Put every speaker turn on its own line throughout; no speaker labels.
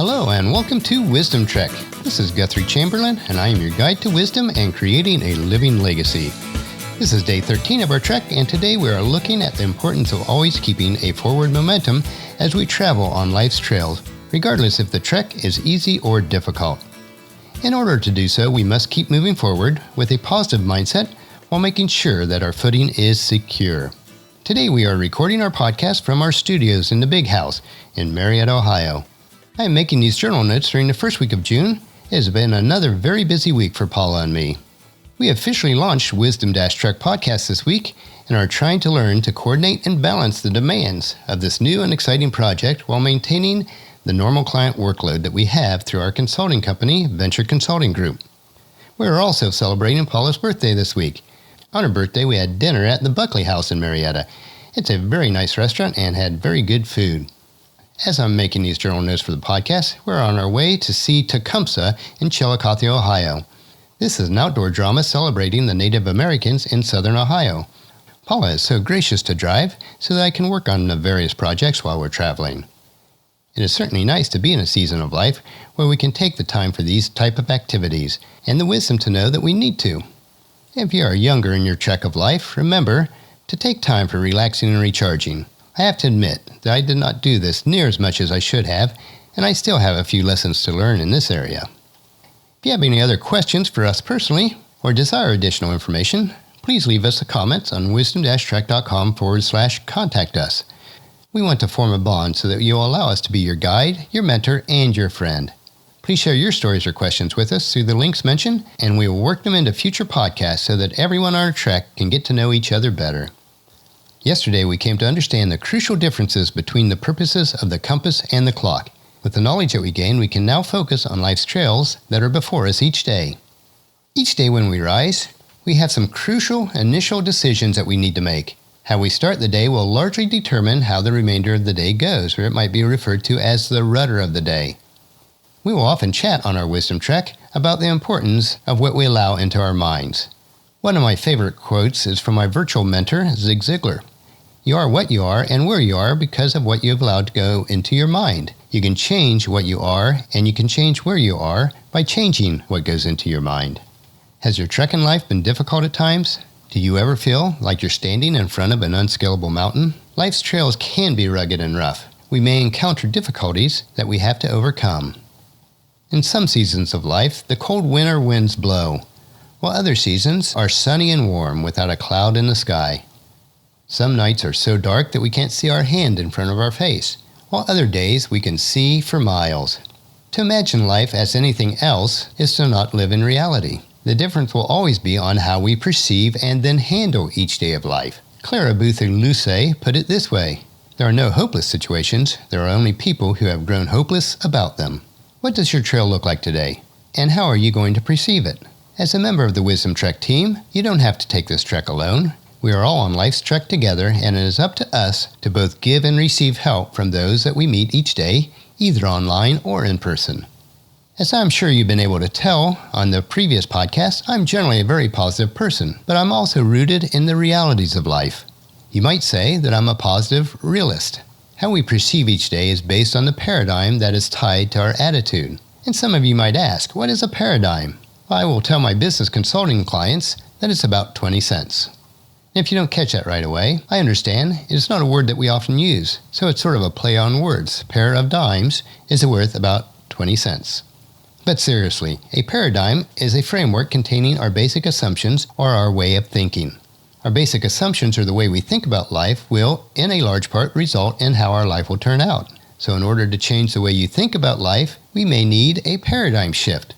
Hello and welcome to Wisdom Trek. This is Guthrie Chamberlain and I am your guide to wisdom and creating a living legacy. This is day 13 of our trek, and today we are looking at the importance of always keeping a forward momentum as we travel on life's trails, regardless if the trek is easy or difficult. In order to do so, we must keep moving forward with a positive mindset while making sure that our footing is secure. Today we are recording our podcast from our studios in the Big House in Marietta, Ohio. I am making these journal notes during the first week of June. It has been another very busy week for Paula and me. We officially launched Wisdom Trek podcast this week and are trying to learn to coordinate and balance the demands of this new and exciting project while maintaining the normal client workload that we have through our consulting company, Venture Consulting Group. We are also celebrating Paula's birthday this week. On her birthday, we had dinner at the Buckley House in Marietta. It's a very nice restaurant and had very good food. As I'm making these journal notes for the podcast, we're on our way to see Tecumseh in Chillicothe, Ohio. This is an outdoor drama celebrating the Native Americans in southern Ohio. Paula is so gracious to drive so that I can work on the various projects while we're traveling. It is certainly nice to be in a season of life where we can take the time for these type of activities and the wisdom to know that we need to. If you are younger in your trek of life, remember to take time for relaxing and recharging. I have to admit that I did not do this near as much as I should have, and I still have a few lessons to learn in this area. If you have any other questions for us personally or desire additional information, please leave us a comment on wisdom-trek.com/contact us. We want to form a bond so that you'll allow us to be your guide, your mentor, and your friend. Please share your stories or questions with us through the links mentioned, and we will work them into future podcasts so that everyone on our trek can get to know each other better. Yesterday, we came to understand the crucial differences between the purposes of the compass and the clock. With the knowledge that we gain, we can now focus on life's trails that are before us each day. Each day when we rise, we have some crucial initial decisions that we need to make. How we start the day will largely determine how the remainder of the day goes, or it might be referred to as the rudder of the day. We will often chat on our Wisdom Trek about the importance of what we allow into our minds. One of my favorite quotes is from my virtual mentor, Zig Ziglar. You are what you are and where you are because of what you have allowed to go into your mind. You can change what you are, and you can change where you are by changing what goes into your mind. Has your trek in life been difficult at times? Do you ever feel like you're standing in front of an unscalable mountain? Life's trails can be rugged and rough. We may encounter difficulties that we have to overcome. In some seasons of life, the cold winter winds blow, while other seasons are sunny and warm without a cloud in the sky. Some nights are so dark that we can't see our hand in front of our face, while other days we can see for miles. To imagine life as anything else is to not live in reality. The difference will always be on how we perceive and then handle each day of life. Clara Boothe-Luce put it this way: there are no hopeless situations, there are only people who have grown hopeless about them. What does your trail look like today, and how are you going to perceive it? As a member of the Wisdom Trek team, you don't have to take this trek alone. We are all on life's trek together, and it is up to us to both give and receive help from those that we meet each day, either online or in person. As I'm sure you've been able to tell on the previous podcast, I'm generally a very positive person, but I'm also rooted in the realities of life. You might say that I'm a positive realist. How we perceive each day is based on the paradigm that is tied to our attitude. And some of you might ask, what is a paradigm? Well, I will tell my business consulting clients that it's about 20 cents. If you don't catch that right away, I understand it's not a word that we often use, so it's sort of a play on words. Pair of dimes is worth about 20 cents. But seriously, a paradigm is a framework containing our basic assumptions or our way of thinking. Our basic assumptions or the way we think about life will, in a large part, result in how our life will turn out. So in order to change the way you think about life, we may need a paradigm shift,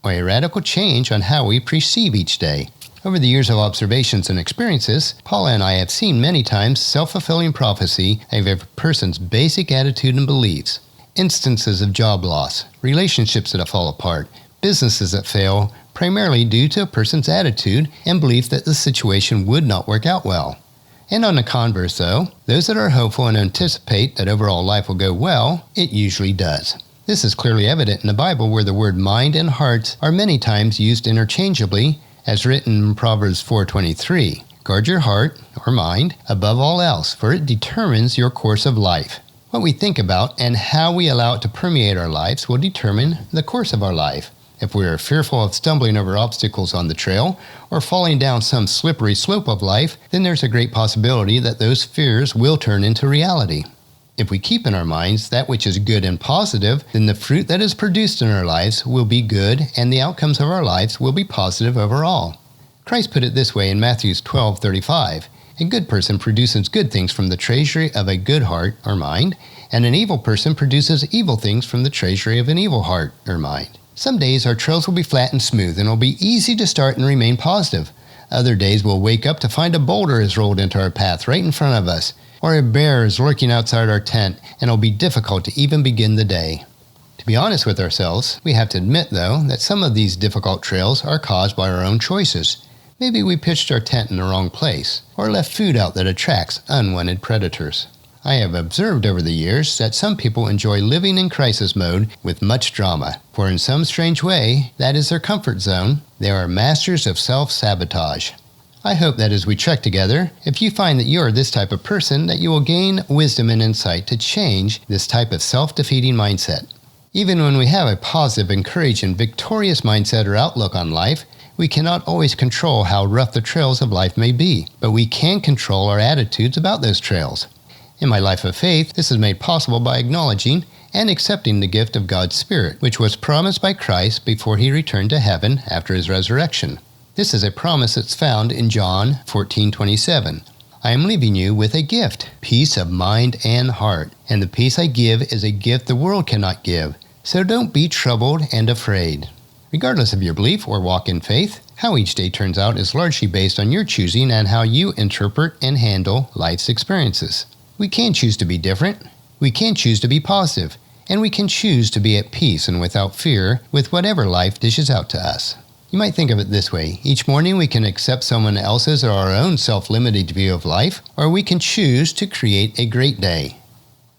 or a radical change on how we perceive each day. Over the years of observations and experiences, Paula and I have seen many times self-fulfilling prophecy of a person's basic attitude and beliefs. Instances of job loss, relationships that fall apart, businesses that fail, primarily due to a person's attitude and belief that the situation would not work out well. And on the converse though, those that are hopeful and anticipate that overall life will go well, it usually does. This is clearly evident in the Bible, where the word mind and heart are many times used interchangeably, as written in Proverbs 4:23. Guard your heart, or mind, above all else, for it determines your course of life. What we think about and how we allow it to permeate our lives will determine the course of our life. If we are fearful of stumbling over obstacles on the trail or falling down some slippery slope of life, then there's a great possibility that those fears will turn into reality. If we keep in our minds that which is good and positive, then the fruit that is produced in our lives will be good and the outcomes of our lives will be positive overall. Christ put it this way in Matthew 12:35. A good person produces good things from the treasury of a good heart or mind, and an evil person produces evil things from the treasury of an evil heart or mind. Some days our trails will be flat and smooth and it'll be easy to start and remain positive. Other days we'll wake up to find a boulder has rolled into our path right in front of us, or a bear is lurking outside our tent and it'll be difficult to even begin the day. To be honest with ourselves, we have to admit though that some of these difficult trails are caused by our own choices. Maybe we pitched our tent in the wrong place, or left food out that attracts unwanted predators. I have observed over the years that some people enjoy living in crisis mode with much drama, for in some strange way, that is their comfort zone. They are masters of self-sabotage. I hope that as we trek together, if you find that you are this type of person, that you will gain wisdom and insight to change this type of self-defeating mindset. Even when we have a positive, encouraging, victorious mindset or outlook on life, we cannot always control how rough the trails of life may be, but we can control our attitudes about those trails. In my life of faith, this is made possible by acknowledging and accepting the gift of God's Spirit, which was promised by Christ before he returned to heaven after his resurrection. This is a promise that's found in John 14:27. I am leaving you with a gift, peace of mind and heart, and the peace I give is a gift the world cannot give, so don't be troubled and afraid. Regardless of your belief or walk in faith, how each day turns out is largely based on your choosing and how you interpret and handle life's experiences. We can choose to be different, we can choose to be positive, and we can choose to be at peace and without fear with whatever life dishes out to us. You might think of it this way. Each morning we can accept someone else's or our own self-limited view of life, or we can choose to create a great day.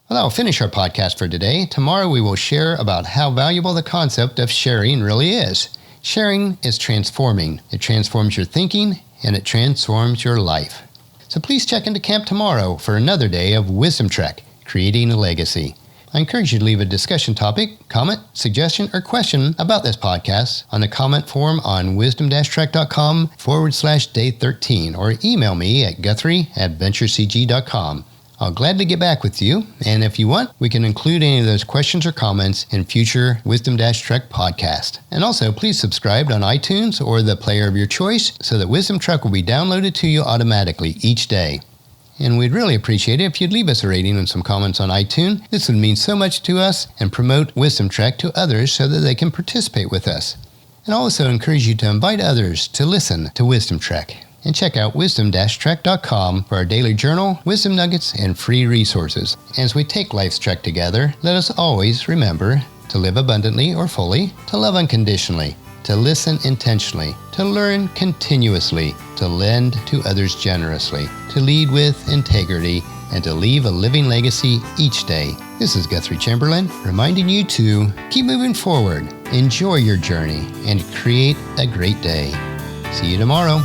Well, that will finish our podcast for today. Tomorrow we will share about how valuable the concept of sharing really is. Sharing is transforming. It transforms your thinking, and it transforms your life. So please check into camp tomorrow for another day of Wisdom Trek, Creating a Legacy. I encourage you to leave a discussion topic, comment, suggestion, or question about this podcast on the comment form on wisdom-trek.com/day13 or email me at guthrie@venturecg.com. I'll gladly get back with you, and if you want, we can include any of those questions or comments in future Wisdom-Trek podcast. And also, please subscribe on iTunes or the player of your choice so that Wisdom Trek will be downloaded to you automatically each day. And we'd really appreciate it if you'd leave us a rating and some comments on iTunes. This would mean so much to us and promote Wisdom Trek to others so that they can participate with us. And also encourage you to invite others to listen to Wisdom Trek. And check out wisdom-trek.com for our daily journal, wisdom nuggets, and free resources. As we take life's trek together, let us always remember to live abundantly or fully, to love unconditionally, to listen intentionally, to learn continuously, to lend to others generously, to lead with integrity, and to leave a living legacy each day. This is Guthrie Chamberlain, reminding you to keep moving forward, enjoy your journey, and create a great day. See you tomorrow.